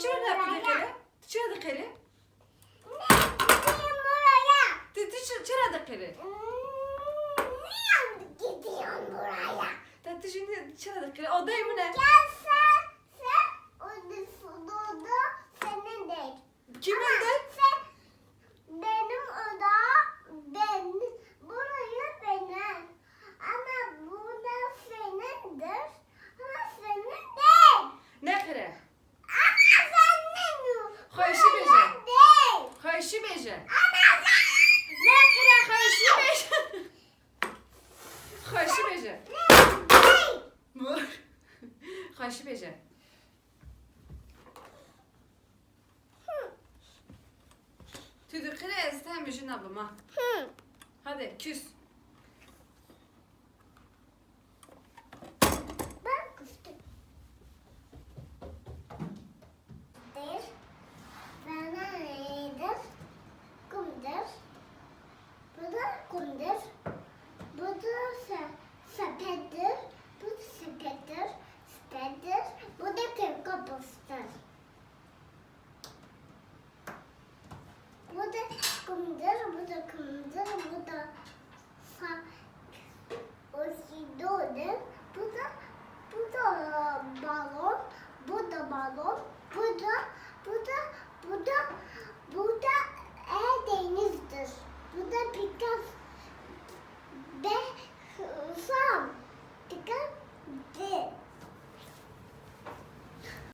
Çiçeğe ne yaptı dekeli? Çiçeğe dekeli. Çiçeğe dekeli. Niye gidiyorsun buraya? Tatlı şimdi çiçeğe dekeli. O değil mi ne? Gel sen odada senin değil. Kimin Ama de? sen benim oda, burayı benim. Ama burada senindir. Ama senin değil. Ne kere? Ama senin. Hoşu Buraya beje. değil. Hoşu beje. Ama sen. Ne kere hoşu beje? Hoşu beje. Değil. Hoşu beje. Tüdü kere ezten beje nabıma. Hadi küs.